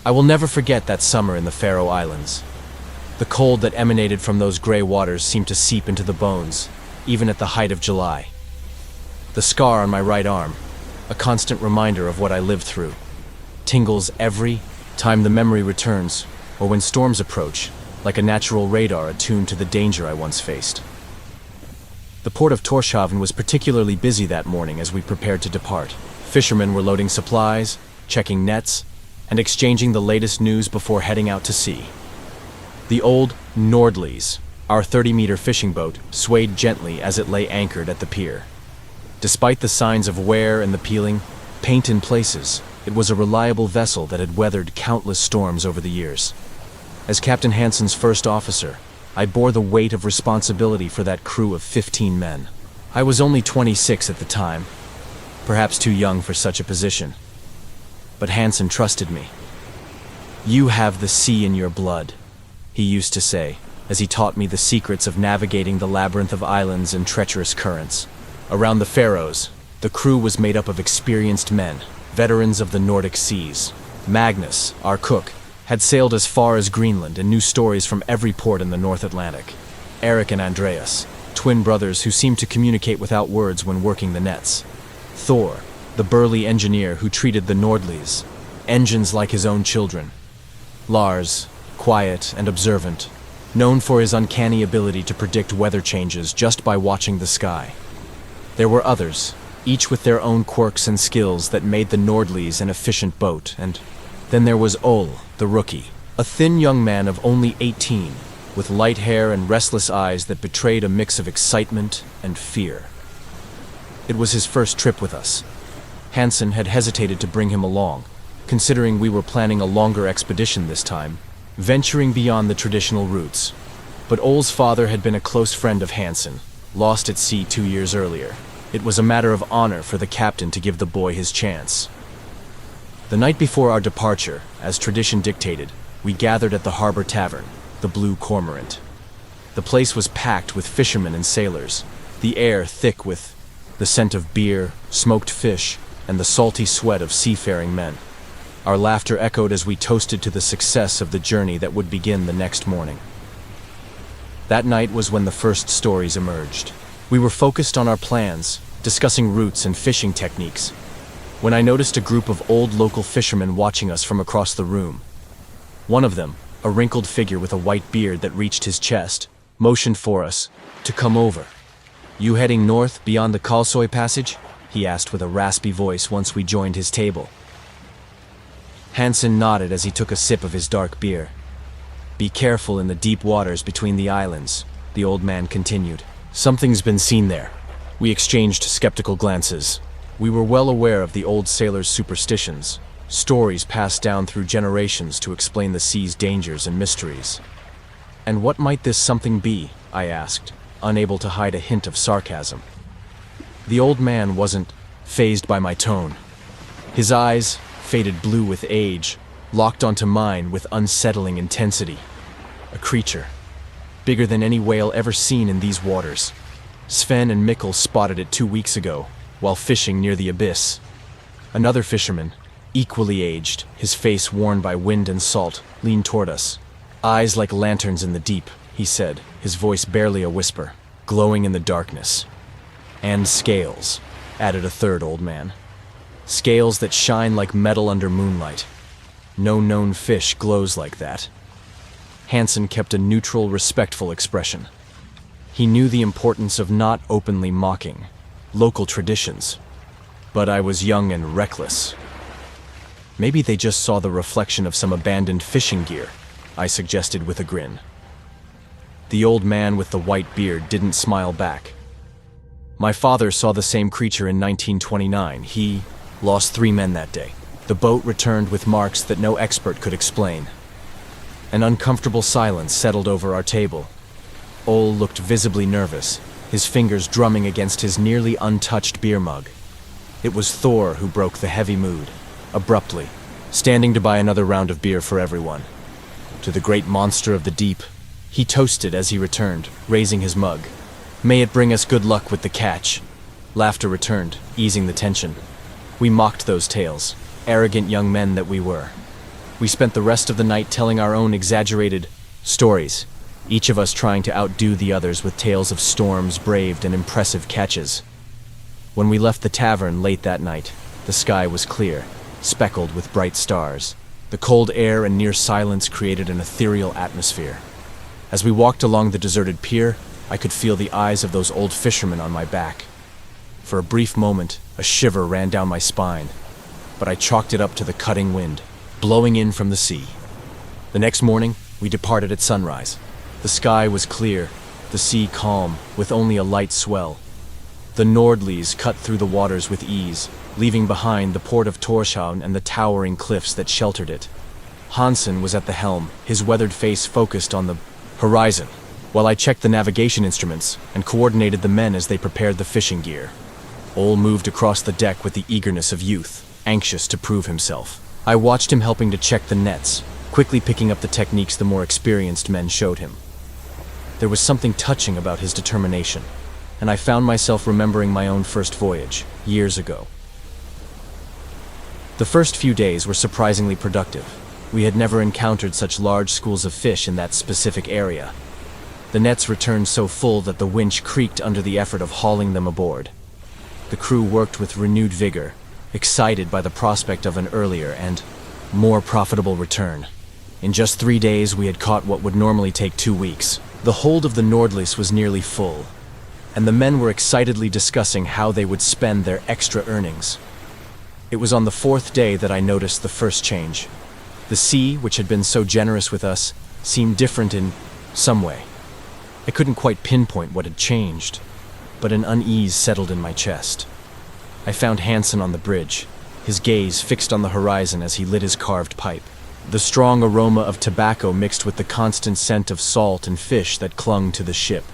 I will never forget that summer in the Faroe Islands. The cold that emanated from those gray waters seemed to seep into the bones, even at the height of July. The scar on my right arm, a constant reminder of what I lived through, tingles every time the memory returns or when storms approach, like a natural radar attuned to the danger I once faced. The port of Tórshavn was particularly busy that morning as we prepared to depart. Fishermen were loading supplies, checking nets, and exchanging the latest news before heading out to sea. The old Nordlys, our 30-meter fishing boat, swayed gently as it lay anchored at the pier. Despite the signs of wear and the peeling, paint in places, it was a reliable vessel that had weathered countless storms over the years. As Captain Hansen's first officer, I bore the weight of responsibility for that crew of 15 men. I was only 26 at the time, perhaps too young for such a position. But Hansen trusted me. "You have the sea in your blood," he used to say, as he taught me the secrets of navigating the labyrinth of islands and treacherous currents. Around the Faroes, the crew was made up of experienced men, veterans of the Nordic seas. Magnus, our cook, had sailed as far as Greenland and knew stories from every port in the North Atlantic. Eric and Andreas, twin brothers who seemed to communicate without words when working the nets. Thor, the burly engineer who treated the Nordlys, engines like his own children. Lars, quiet and observant, known for his uncanny ability to predict weather changes just by watching the sky. There were others, each with their own quirks and skills that made the Nordlys an efficient boat, and then there was Ol, the rookie, a thin young man of only 18, with light hair and restless eyes that betrayed a mix of excitement and fear. It was his first trip with us. Hansen had hesitated to bring him along, considering we were planning a longer expedition this time, venturing beyond the traditional routes. But Ol's father had been a close friend of Hansen, lost at sea 2 years earlier. It was a matter of honor for the captain to give the boy his chance. The night before our departure, as tradition dictated, we gathered at the harbor tavern, the Blue Cormorant. The place was packed with fishermen and sailors, the air thick with the scent of beer, smoked fish, and the salty sweat of seafaring men. Our laughter echoed as we toasted to the success of the journey that would begin the next morning. That night was when the first stories emerged. We were focused on our plans, discussing routes and fishing techniques, when I noticed a group of old local fishermen watching us from across the room. One of them, a wrinkled figure with a white beard that reached his chest, motioned for us to come over. "You heading north beyond the Kalsoy Passage?" he asked with a raspy voice once we joined his table. Hansen nodded as he took a sip of his dark beer. "Be careful in the deep waters between the islands," the old man continued. "Something's been seen there." We exchanged skeptical glances. We were well aware of the old sailors' superstitions, stories passed down through generations to explain the sea's dangers and mysteries. "And what might this something be?" I asked, unable to hide a hint of sarcasm. The old man wasn't fazed by my tone. His eyes, faded blue with age, locked onto mine with unsettling intensity. A creature, bigger than any whale ever seen in these waters. Sven and Mikkel spotted it 2 weeks ago, while fishing near the abyss. Another fisherman, equally aged, his face worn by wind and salt, leaned toward us. "Eyes like lanterns in the deep," he said, his voice barely a whisper, glowing in the darkness. "And scales," added a third old man. "Scales that shine like metal under moonlight. No known fish glows like that." Hansen kept a neutral, respectful expression. He knew the importance of not openly mocking local traditions. But I was young and reckless. "Maybe they just saw the reflection of some abandoned fishing gear," I suggested with a grin. The old man with the white beard didn't smile back. "My father saw the same creature in 1929. He lost 3 men that day. The boat returned with marks that no expert could explain." An uncomfortable silence settled over our table. Ol looked visibly nervous, his fingers drumming against his nearly untouched beer mug. It was Thor who broke the heavy mood, abruptly, standing to buy another round of beer for everyone. "To the great monster of the deep," he toasted as he returned, raising his mug. "May it bring us good luck with the catch." Laughter returned, easing the tension. We mocked those tales, arrogant young men that we were. We spent the rest of the night telling our own exaggerated stories, each of us trying to outdo the others with tales of storms braved and impressive catches. When we left the tavern late that night, the sky was clear, speckled with bright stars. The cold air and near silence created an ethereal atmosphere. As we walked along the deserted pier, I could feel the eyes of those old fishermen on my back. For a brief moment, a shiver ran down my spine, but I chalked it up to the cutting wind, blowing in from the sea. The next morning, we departed at sunrise. The sky was clear, the sea calm, with only a light swell. The Nordlies cut through the waters with ease, leaving behind the port of Torshavn and the towering cliffs that sheltered it. Hansen was at the helm, his weathered face focused on the horizon, while I checked the navigation instruments and coordinated the men as they prepared the fishing gear. Ole moved across the deck with the eagerness of youth, anxious to prove himself. I watched him helping to check the nets, quickly picking up the techniques the more experienced men showed him. There was something touching about his determination, and I found myself remembering my own first voyage, years ago. The first few days were surprisingly productive. We had never encountered such large schools of fish in that specific area. The nets returned so full that the winch creaked under the effort of hauling them aboard. The crew worked with renewed vigor, excited by the prospect of an earlier and more profitable return. In just 3 days, we had caught what would normally take 2 weeks. The hold of the Nordlis was nearly full, and the men were excitedly discussing how they would spend their extra earnings. It was on the 4th day that I noticed the first change. The sea, which had been so generous with us, seemed different in some way. I couldn't quite pinpoint what had changed, but an unease settled in my chest. I found Hansen on the bridge, his gaze fixed on the horizon as he lit his carved pipe. The strong aroma of tobacco mixed with the constant scent of salt and fish that clung to the ship.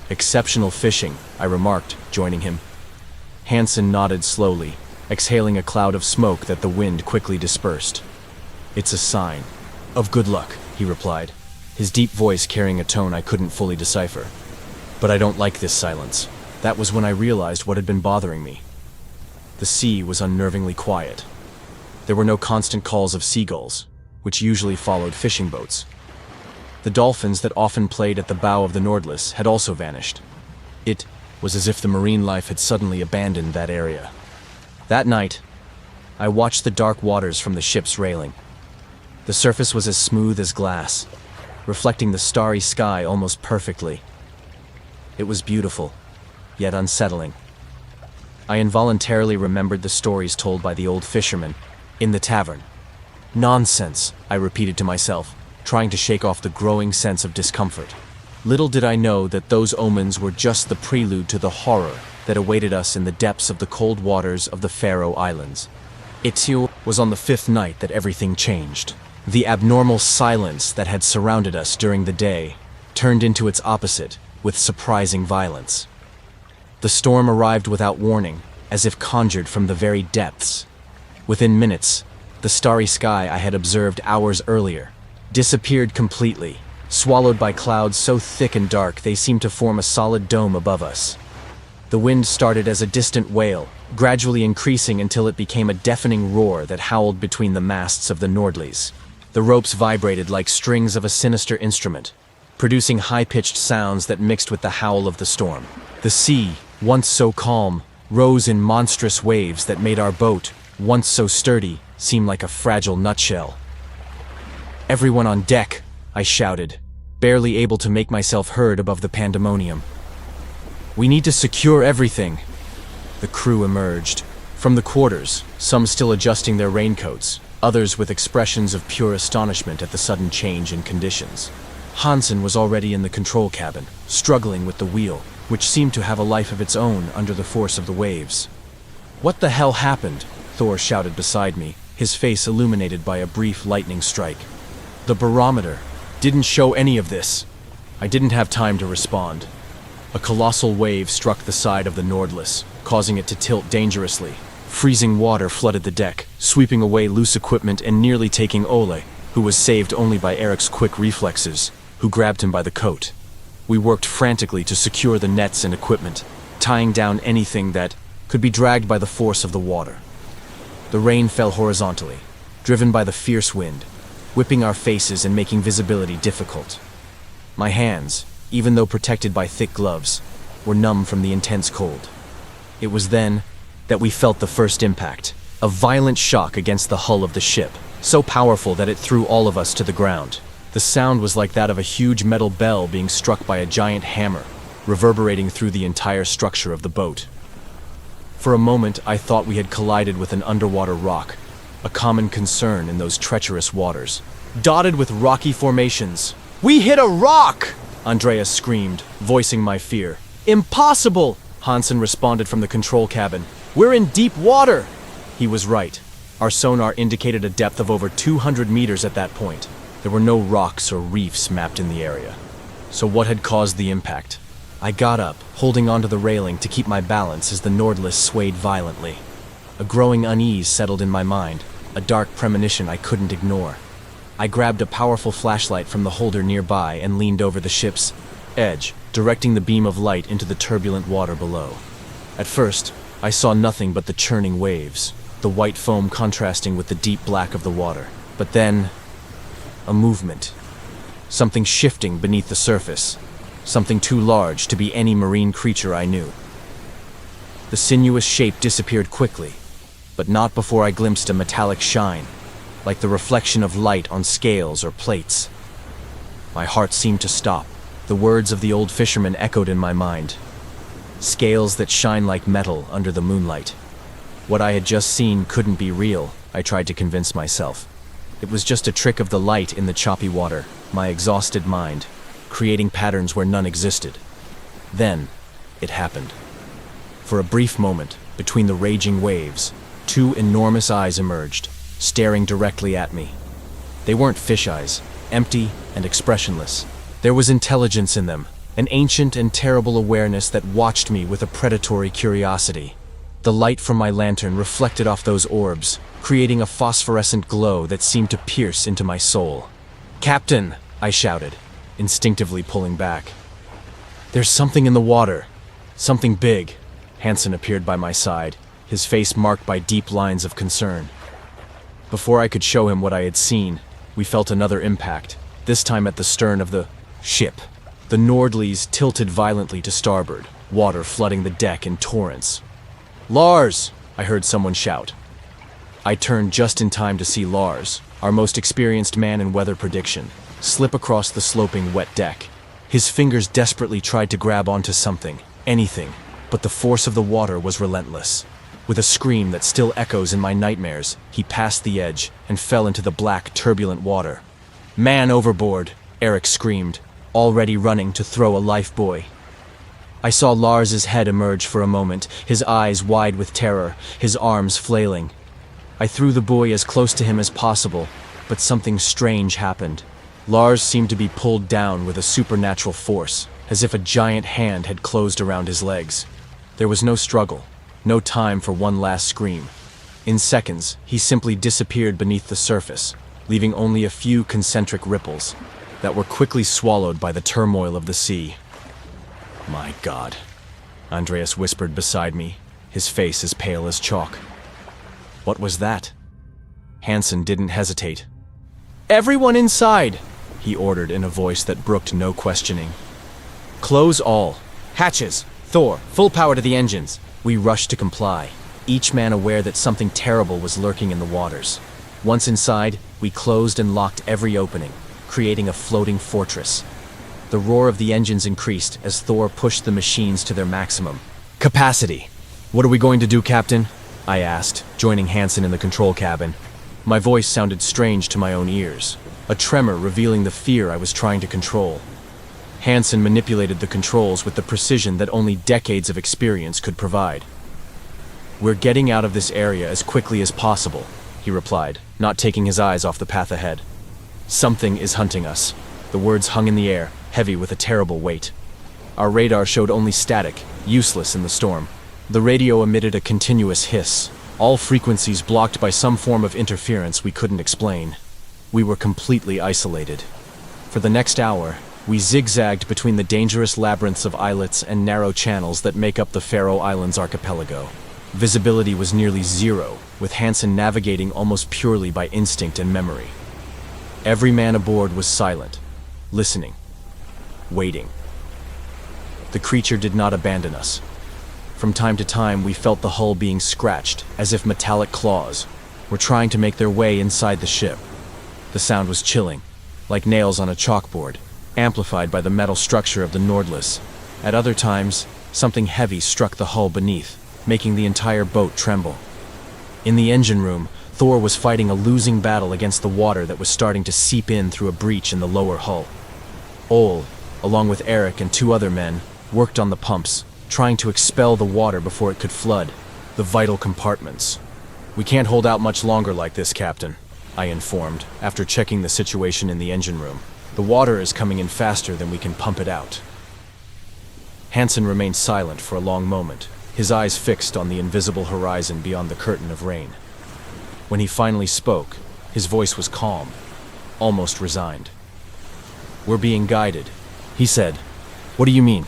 "Exceptional fishing," I remarked, joining him. Hansen nodded slowly, exhaling a cloud of smoke that the wind quickly dispersed. "It's a sign of good luck," he replied, his deep voice carrying a tone I couldn't fully decipher. "But I don't like this silence." That was when I realized what had been bothering me. The sea was unnervingly quiet. There were no constant calls of seagulls, which usually followed fishing boats. The dolphins that often played at the bow of the Nordlis had also vanished. It was as if the marine life had suddenly abandoned that area. That night, I watched the dark waters from the ship's railing. The surface was as smooth as glass, reflecting the starry sky almost perfectly. It was beautiful, yet unsettling. I involuntarily remembered the stories told by the old fishermen in the tavern. "Nonsense," I repeated to myself, trying to shake off the growing sense of discomfort. Little did I know that those omens were just the prelude to the horror that awaited us in the depths of the cold waters of the Faroe Islands. It was on the 5th night that everything changed. The abnormal silence that had surrounded us during the day turned into its opposite with surprising violence. The storm arrived without warning, as if conjured from the very depths. Within minutes, the starry sky I had observed hours earlier disappeared completely, swallowed by clouds so thick and dark they seemed to form a solid dome above us. The wind started as a distant wail, gradually increasing until it became a deafening roar that howled between the masts of the Nordlies. The ropes vibrated like strings of a sinister instrument, producing high-pitched sounds that mixed with the howl of the storm. The sea, once so calm, rose in monstrous waves that made our boat, once so sturdy, seem like a fragile nutshell. "Everyone on deck!" I shouted, barely able to make myself heard above the pandemonium. "We need to secure everything." The crew emerged. From the quarters, some still adjusting their raincoats, others with expressions of pure astonishment at the sudden change in conditions. Hansen was already in the control cabin, struggling with the wheel, which seemed to have a life of its own under the force of the waves. "What the hell happened?" Thor shouted beside me, his face illuminated by a brief lightning strike. "The barometer didn't show any of this." I didn't have time to respond. A colossal wave struck the side of the Nordlis, causing it to tilt dangerously. Freezing water flooded the deck, sweeping away loose equipment and nearly taking Ole, who was saved only by Eric's quick reflexes, who grabbed him by the coat. We worked frantically to secure the nets and equipment, tying down anything that could be dragged by the force of the water. The rain fell horizontally, driven by the fierce wind, whipping our faces and making visibility difficult. My hands, even though protected by thick gloves, were numb from the intense cold. It was then that we felt the first impact, a violent shock against the hull of the ship, so powerful that it threw all of us to the ground. The sound was like that of a huge metal bell being struck by a giant hammer, reverberating through the entire structure of the boat. For a moment, I thought we had collided with an underwater rock, a common concern in those treacherous waters. Dotted with rocky formations. "We hit a rock!" Andreas screamed, voicing my fear. "Impossible!" Hansen responded from the control cabin. "We're in deep water!" He was right. Our sonar indicated a depth of over 200 meters at that point. There were no rocks or reefs mapped in the area. So what had caused the impact? I got up, holding onto the railing to keep my balance as the Nordliss swayed violently. A growing unease settled in my mind, a dark premonition I couldn't ignore. I grabbed a powerful flashlight from the holder nearby and leaned over the ship's edge, directing the beam of light into the turbulent water below. At first, I saw nothing but the churning waves, the white foam contrasting with the deep black of the water. But then, a movement. Something shifting beneath the surface. Something too large to be any marine creature I knew. The sinuous shape disappeared quickly, but not before I glimpsed a metallic shine, like the reflection of light on scales or plates. My heart seemed to stop. The words of the old fisherman echoed in my mind. Scales that shine like metal under the moonlight. What I had just seen couldn't be real, I tried to convince myself. It was just a trick of the light in the choppy water, my exhausted mind, creating patterns where none existed. Then, it happened. For a brief moment, between the raging waves, two enormous eyes emerged, staring directly at me. They weren't fish eyes, empty and expressionless. There was intelligence in them, an ancient and terrible awareness that watched me with a predatory curiosity. The light from my lantern reflected off those orbs, creating a phosphorescent glow that seemed to pierce into my soul. "Captain!" I shouted, instinctively pulling back. "There's something in the water. Something big." Hansen appeared by my side, his face marked by deep lines of concern. Before I could show him what I had seen, we felt another impact, this time at the stern of the ship. The Nordliss tilted violently to starboard, water flooding the deck in torrents. "Lars!" I heard someone shout. I turned just in time to see Lars, our most experienced man in weather prediction, slip across the sloping wet deck. His fingers desperately tried to grab onto something, anything, but the force of the water was relentless. With a scream that still echoes in my nightmares, he passed the edge and fell into the black, turbulent water. "Man overboard!" Eric screamed, already running to throw a lifebuoy. I saw Lars's head emerge for a moment, his eyes wide with terror, his arms flailing. I threw the buoy as close to him as possible, but something strange happened. Lars seemed to be pulled down with a supernatural force, as if a giant hand had closed around his legs. There was no struggle, no time for one last scream. In seconds, he simply disappeared beneath the surface, leaving only a few concentric ripples that were quickly swallowed by the turmoil of the sea. "My God," Andreas whispered beside me, his face as pale as chalk. "What was that?" Hansen didn't hesitate. "Everyone inside!" he ordered in a voice that brooked no questioning. "Close all. Hatches! Thor, full power to the engines!" We rushed to comply, each man aware that something terrible was lurking in the waters. Once inside, we closed and locked every opening, creating a floating fortress. The roar of the engines increased as Thor pushed the machines to their maximum capacity. "What are we going to do, Captain?" I asked, joining Hansen in the control cabin. My voice sounded strange to my own ears, a tremor revealing the fear I was trying to control. Hansen manipulated the controls with the precision that only decades of experience could provide. "We're getting out of this area as quickly as possible," he replied, not taking his eyes off the path ahead. "Something is hunting us." The words hung in the air, heavy with a terrible weight. Our radar showed only static, useless in the storm. The radio emitted a continuous hiss, all frequencies blocked by some form of interference we couldn't explain. We were completely isolated. For the next hour, we zigzagged between the dangerous labyrinths of islets and narrow channels that make up the Faroe Islands archipelago. Visibility was nearly zero, with Hansen navigating almost purely by instinct and memory. Every man aboard was silent, listening, waiting. The creature did not abandon us. From time to time, we felt the hull being scratched, as if metallic claws were trying to make their way inside the ship. The sound was chilling, like nails on a chalkboard, amplified by the metal structure of the Nordliss. At other times, something heavy struck the hull beneath, making the entire boat tremble. In the engine room, Thor was fighting a losing battle against the water that was starting to seep in through a breach in the lower hull. Ole, along with Eric and two other men, worked on the pumps, trying to expel the water before it could flood the vital compartments. "We can't hold out much longer like this, Captain," I informed, after checking the situation in the engine room. "The water is coming in faster than we can pump it out." Hansen remained silent for a long moment, his eyes fixed on the invisible horizon beyond the curtain of rain. When he finally spoke, his voice was calm, almost resigned. "We're being guided," he said. "What do you mean?"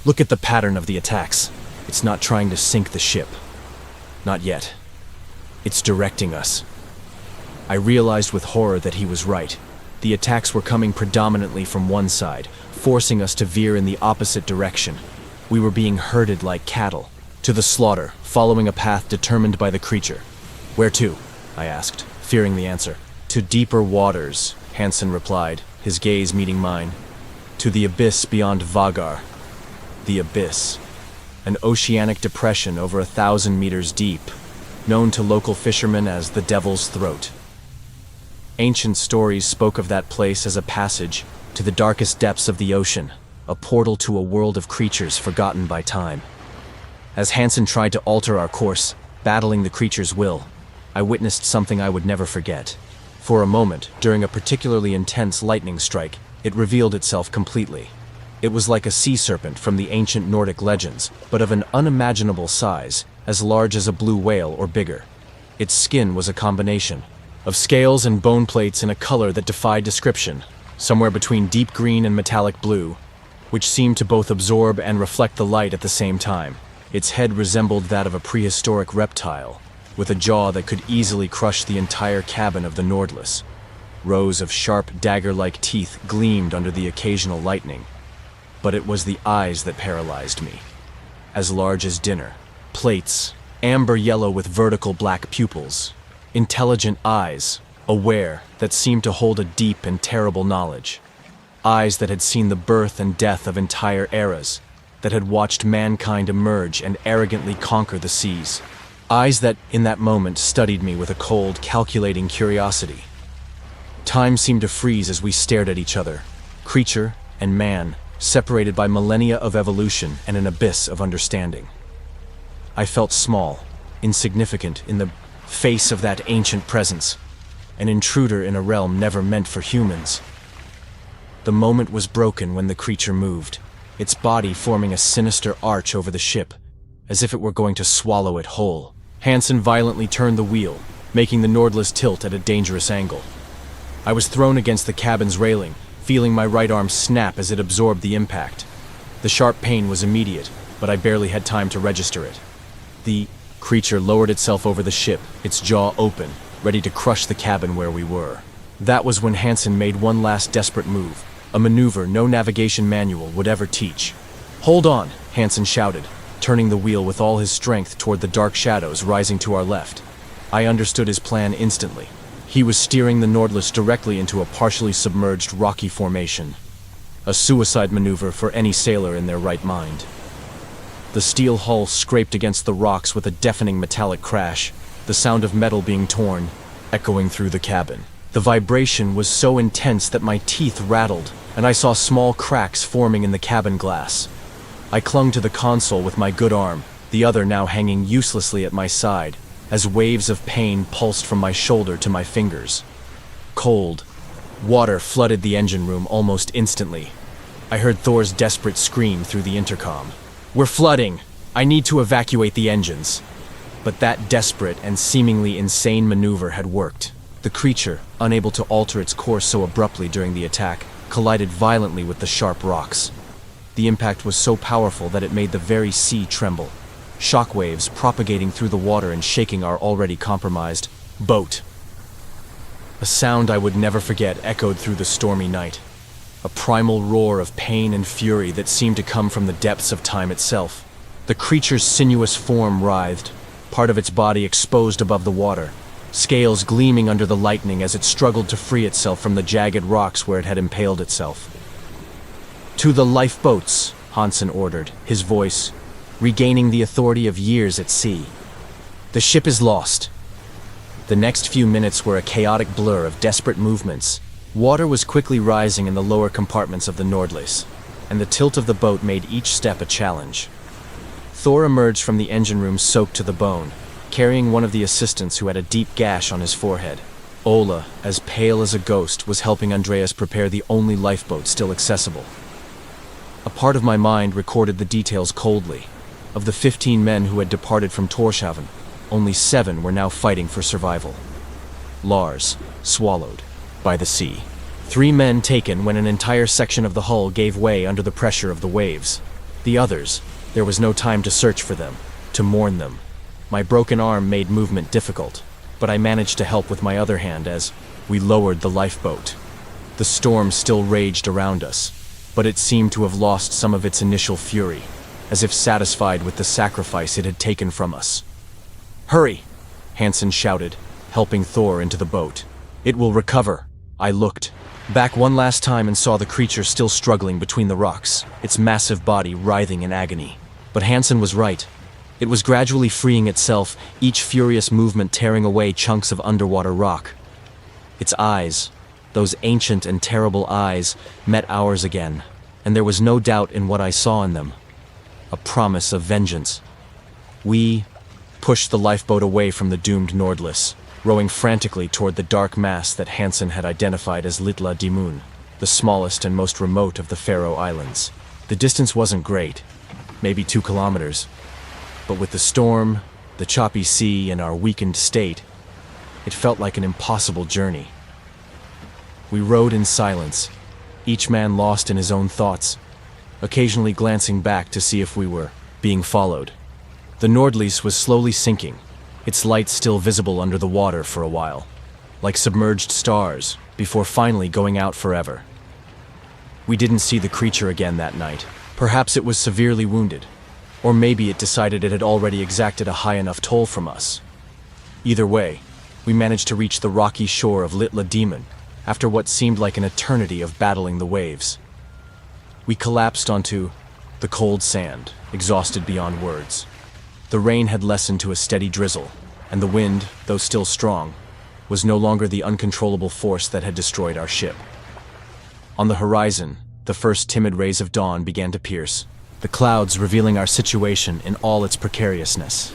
"Look at the pattern of the attacks. It's not trying to sink the ship. Not yet. It's directing us." I realized with horror that he was right. The attacks were coming predominantly from one side, forcing us to veer in the opposite direction. We were being herded like cattle, to the slaughter, following a path determined by the creature. "Where to?" I asked, fearing the answer. "To deeper waters," Hansen replied, his gaze meeting mine. "To the abyss beyond Vagar." The abyss. An oceanic depression over 1,000 meters deep, known to local fishermen as the Devil's Throat. Ancient stories spoke of that place as a passage to the darkest depths of the ocean, a portal to a world of creatures forgotten by time. As Hansen tried to alter our course, battling the creature's will, I witnessed something I would never forget. For a moment, during a particularly intense lightning strike, it revealed itself completely. It was like a sea serpent from the ancient Nordic legends, but of an unimaginable size, as large as a blue whale or bigger. Its skin was a combination of scales and bone plates in a color that defied description, somewhere between deep green and metallic blue, which seemed to both absorb and reflect the light at the same time. Its head resembled that of a prehistoric reptile, with a jaw that could easily crush the entire cabin of the Nordliss. Rows of sharp, dagger-like teeth gleamed under the occasional lightning. But it was the eyes that paralyzed me. As large as dinner. Plates, amber yellow with vertical black pupils. Intelligent eyes, aware, that seemed to hold a deep and terrible knowledge. Eyes that had seen the birth and death of entire eras, that had watched mankind emerge and arrogantly conquer the seas. Eyes that, in that moment, studied me with a cold, calculating curiosity. Time seemed to freeze as we stared at each other, creature and man, separated by millennia of evolution and an abyss of understanding. I felt small, insignificant in the face of that ancient presence, an intruder in a realm never meant for humans. The moment was broken when the creature moved, its body forming a sinister arch over the ship, as if it were going to swallow it whole. Hansen violently turned the wheel, making the Nordliss tilt at a dangerous angle. I was thrown against the cabin's railing, feeling my right arm snap as it absorbed the impact. The sharp pain was immediate, but I barely had time to register it. The creature lowered itself over the ship, its jaw open, ready to crush the cabin where we were. That was when Hansen made one last desperate move, a maneuver no navigation manual would ever teach. "Hold on," Hansen shouted, turning the wheel with all his strength toward the dark shadows rising to our left. I understood his plan instantly. He was steering the Nordliss directly into a partially submerged rocky formation. A suicide maneuver for any sailor in their right mind. The steel hull scraped against the rocks with a deafening metallic crash, the sound of metal being torn, echoing through the cabin. The vibration was so intense that my teeth rattled, and I saw small cracks forming in the cabin glass. I clung to the console with my good arm, the other now hanging uselessly at my side, as waves of pain pulsed from my shoulder to my fingers. Cold water flooded the engine room almost instantly. I heard Thor's desperate scream through the intercom. "We're flooding! I need to evacuate the engines!" But that desperate and seemingly insane maneuver had worked. The creature, unable to alter its course so abruptly during the attack, collided violently with the sharp rocks. The impact was so powerful that it made the very sea tremble. shockwaves propagating through the water and shaking our already compromised boat. A sound I would never forget echoed through the stormy night, a primal roar of pain and fury that seemed to come from the depths of time itself. The creature's sinuous form writhed, part of its body exposed above the water, scales gleaming under the lightning as it struggled to free itself from the jagged rocks where it had impaled itself. "To the lifeboats," Hansen ordered, his voice regaining the authority of years at sea. "The ship is lost." The next few minutes were a chaotic blur of desperate movements. Water was quickly rising in the lower compartments of the Nordlice, and the tilt of the boat made each step a challenge. Thor emerged from the engine room soaked to the bone, carrying one of the assistants who had a deep gash on his forehead. Ola, as pale as a ghost, was helping Andreas prepare the only lifeboat still accessible. A part of my mind recorded the details coldly. Of the 15 men who had departed from Torshavn, only 7 were now fighting for survival. Lars, swallowed by the sea. 3 men taken when an entire section of the hull gave way under the pressure of the waves. The others, there was no time to search for them, to mourn them. My broken arm made movement difficult, but I managed to help with my other hand as we lowered the lifeboat. The storm still raged around us, but it seemed to have lost some of its initial fury, as if satisfied with the sacrifice it had taken from us. "Hurry!" Hansen shouted, helping Thor into the boat. "It will recover." I looked back one last time and saw the creature still struggling between the rocks, its massive body writhing in agony. But Hansen was right. It was gradually freeing itself, each furious movement tearing away chunks of underwater rock. Its eyes, those ancient and terrible eyes, met ours again, and there was no doubt in what I saw in them. A promise of vengeance. We pushed the lifeboat away from the doomed Nordlice, rowing frantically toward the dark mass that Hansen had identified as Lilla Dimun, the smallest and most remote of the Faroe Islands. The distance wasn't great, maybe 2 kilometers, but with the storm, the choppy sea, and our weakened state, it felt like an impossible journey. We rowed in silence, each man lost in his own thoughts, occasionally glancing back to see if we were being followed. The Nordlice was slowly sinking, its lights still visible under the water for a while, like submerged stars, before finally going out forever. We didn't see the creature again that night. Perhaps it was severely wounded, or maybe it decided it had already exacted a high enough toll from us. Either way, we managed to reach the rocky shore of Lilla Dimun after what seemed like an eternity of battling the waves. We collapsed onto the cold sand, exhausted beyond words. The rain had lessened to a steady drizzle, and the wind, though still strong, was no longer the uncontrollable force that had destroyed our ship. On the horizon, the first timid rays of dawn began to pierce, the clouds revealing our situation in all its precariousness.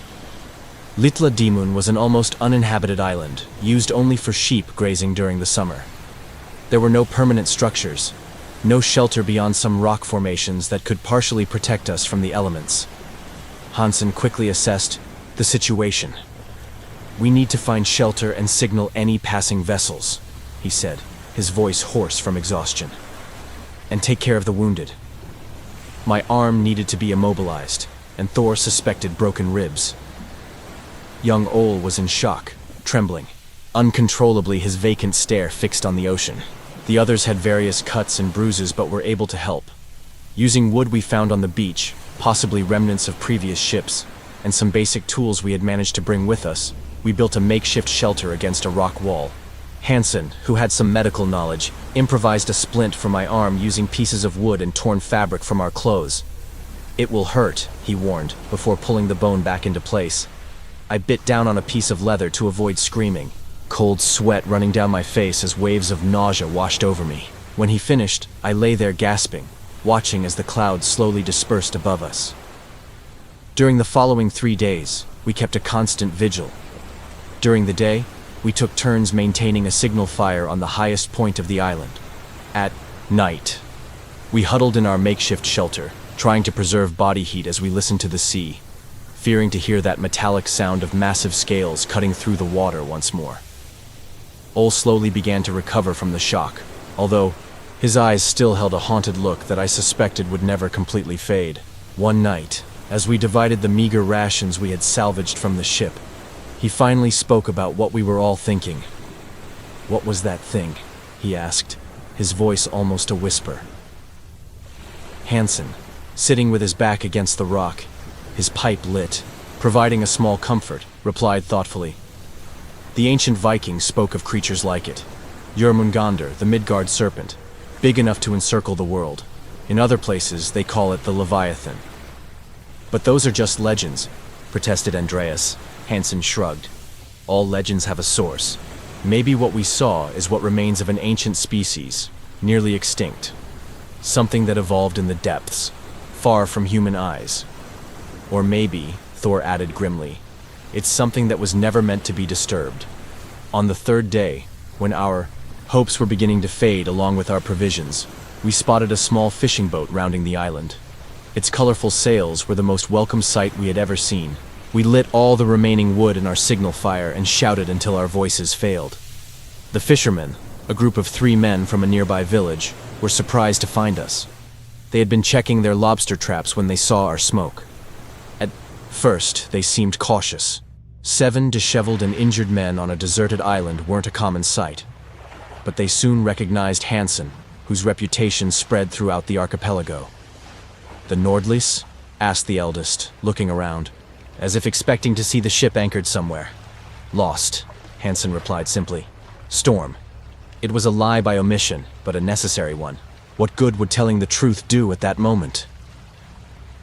Lilla Dimun was an almost uninhabited island, used only for sheep grazing during the summer. There were no permanent structures, no shelter beyond some rock formations that could partially protect us from the elements. Hansen quickly assessed the situation. "We need to find shelter and signal any passing vessels," he said, his voice hoarse from exhaustion. "And take care of the wounded." My arm needed to be immobilized, and Thor suspected broken ribs. Young Ole was in shock, trembling, uncontrollably, his vacant stare fixed on the ocean. The others had various cuts and bruises but were able to help. Using wood we found on the beach, possibly remnants of previous ships, and some basic tools we had managed to bring with us, we built a makeshift shelter against a rock wall. Hansen, who had some medical knowledge, improvised a splint for my arm using pieces of wood and torn fabric from our clothes. "It will hurt," he warned, before pulling the bone back into place. I bit down on a piece of leather to avoid screaming, cold sweat running down my face as waves of nausea washed over me. When he finished, I lay there gasping, watching as the clouds slowly dispersed above us. During the following 3 days, we kept a constant vigil. During the day, we took turns maintaining a signal fire on the highest point of the island. At night, we huddled in our makeshift shelter, trying to preserve body heat as we listened to the sea, fearing to hear that metallic sound of massive scales cutting through the water once more. Ole slowly began to recover from the shock, although his eyes still held a haunted look that I suspected would never completely fade. One night, As we divided the meager rations we had salvaged from the ship, he finally spoke about what we were all thinking. "What was that thing?" he asked, his voice almost a whisper. Hansen, sitting with his back against the rock, his pipe lit, providing a small comfort, replied thoughtfully. "The ancient Vikings spoke of creatures like it. Jörmungandr, the Midgard serpent, big enough to encircle the world. In other places, they call it the Leviathan." "But those are just legends," protested Andreas. Hansen shrugged. "All legends have a source. Maybe what we saw is what remains of an ancient species, nearly extinct. Something that evolved in the depths, far from human eyes. Or maybe," Thor added grimly, "it's something that was never meant to be disturbed." On the third day, when our hopes were beginning to fade along with our provisions, we spotted a small fishing boat rounding the island. Its colorful sails were the most welcome sight we had ever seen. We lit all the remaining wood in our signal fire and shouted until our voices failed. The fishermen, a group of 3 men from a nearby village, were surprised to find us. They had been checking their lobster traps when they saw our smoke. At first, they seemed cautious. 7 disheveled and injured men on a deserted island weren't a common sight. But they soon recognized Hansen, whose reputation spread throughout the archipelago. "The Nordlys?" asked the eldest, looking around, as if expecting to see the ship anchored somewhere. "Lost," Hansen replied simply. "Storm." It was a lie by omission, but a necessary one. What good would telling the truth do at that moment?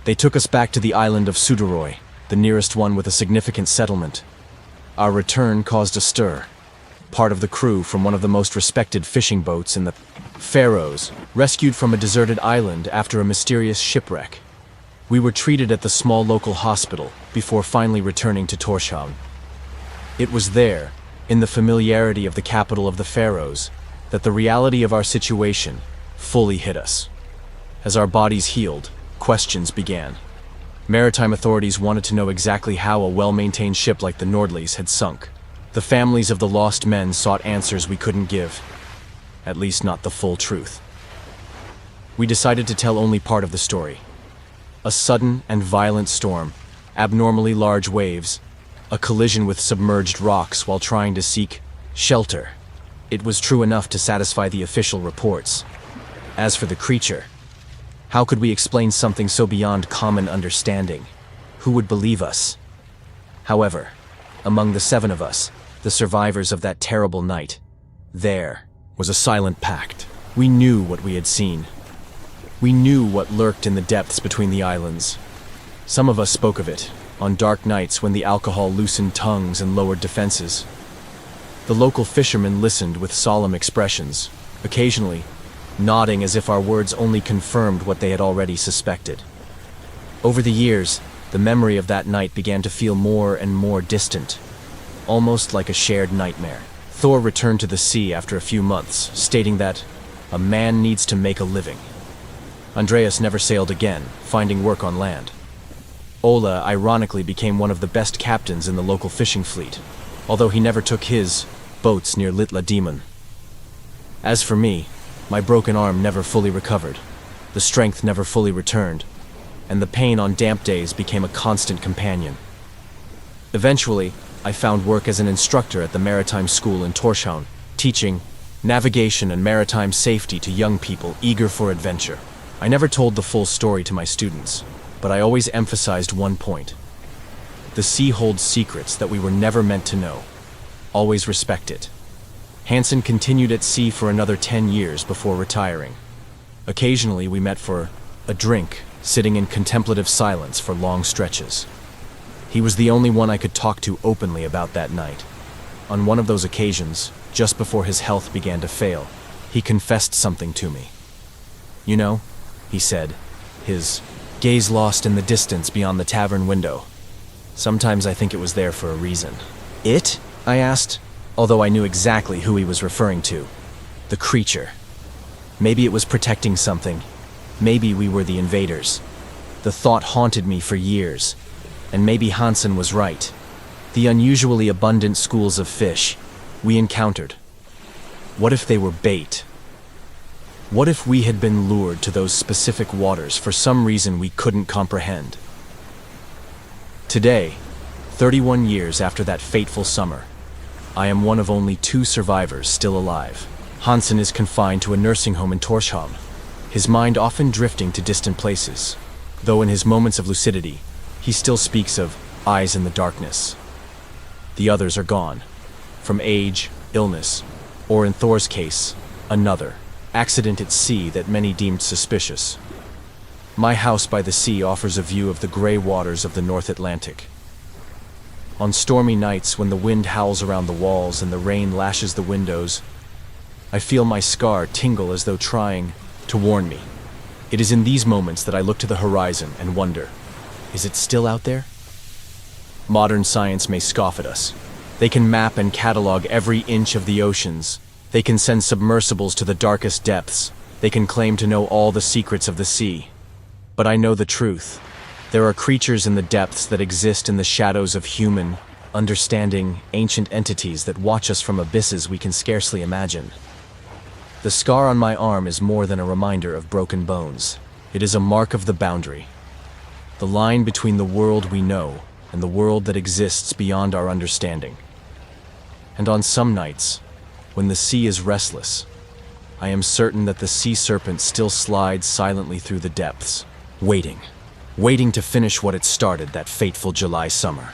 They took us back to the island of Suðuroy, the nearest one with a significant settlement. Our return caused a stir. Part of the crew from one of the most respected fishing boats in the Faroes, rescued from a deserted island after a mysterious shipwreck. We were treated at the small local hospital before finally returning to Tórshavn. It was there, in the familiarity of the capital of the Faroes, that the reality of our situation fully hit us. As our bodies healed, questions began. Maritime authorities wanted to know exactly how a well-maintained ship like the Nordlys had sunk. The families of the lost men sought answers we couldn't give. At least not the full truth. We decided to tell only part of the story. A sudden and violent storm, abnormally large waves, a collision with submerged rocks while trying to seek shelter. It was true enough to satisfy the official reports. As for the creature, how could we explain something so beyond common understanding? Who would believe us? However, among the 7 of us, the survivors of that terrible night, there was a silent pact. We knew what we had seen. We knew what lurked in the depths between the islands. Some of us spoke of it, on dark nights when the alcohol loosened tongues and lowered defenses. The local fishermen listened with solemn expressions, occasionally nodding as if our words only confirmed what they had already suspected. Over the years, the memory of that night began to feel more and more distant, almost like a shared nightmare. Thor returned to the sea after a few months, stating that a man needs to make a living. Andreas never sailed again, finding work on land. Ola ironically became one of the best captains in the local fishing fleet, although he never took his boats near Litla Demon. As for me, my broken arm never fully recovered, the strength never fully returned, and the pain on damp days became a constant companion. Eventually, I found work as an instructor at the maritime school in Tórshavn, teaching navigation and maritime safety to young people eager for adventure. I never told the full story to my students, but I always emphasized one point. The sea holds secrets that we were never meant to know. Always respect it. Hansen continued at sea for another 10 years before retiring. Occasionally we met for a drink, sitting in contemplative silence for long stretches. He was the only one I could talk to openly about that night. On one of those occasions, just before his health began to fail, he confessed something to me. "You know," he said, his gaze lost in the distance beyond the tavern window, "sometimes I think it was there for a reason." "It?" I asked, although I knew exactly who he was referring to. The creature. Maybe it was protecting something. Maybe we were the invaders. The thought haunted me for years. And maybe Hansen was right. The unusually abundant schools of fish we encountered. What if they were bait? What if we had been lured to those specific waters for some reason we couldn't comprehend? Today, 31 years after that fateful summer, I am one of only 2 survivors still alive. Hansen is confined to a nursing home in Torshavn, his mind often drifting to distant places, though in his moments of lucidity, he still speaks of eyes in the darkness. The others are gone, from age, illness, or in Thor's case, another accident at sea that many deemed suspicious. My house by the sea offers a view of the gray waters of the North Atlantic. On stormy nights when the wind howls around the walls and the rain lashes the windows, I feel my scar tingle as though trying to warn me. It is in these moments that I look to the horizon and wonder, is it still out there? Modern science may scoff at us. They can map and catalog every inch of the oceans. They can send submersibles to the darkest depths. They can claim to know all the secrets of the sea. But I know the truth. There are creatures in the depths that exist in the shadows of human, understanding, ancient entities that watch us from abysses we can scarcely imagine. The scar on my arm is more than a reminder of broken bones. It is a mark of the boundary. The line between the world we know and the world that exists beyond our understanding. And on some nights, when the sea is restless, I am certain that the sea serpent still slides silently through the depths, waiting to finish what it started that fateful July summer.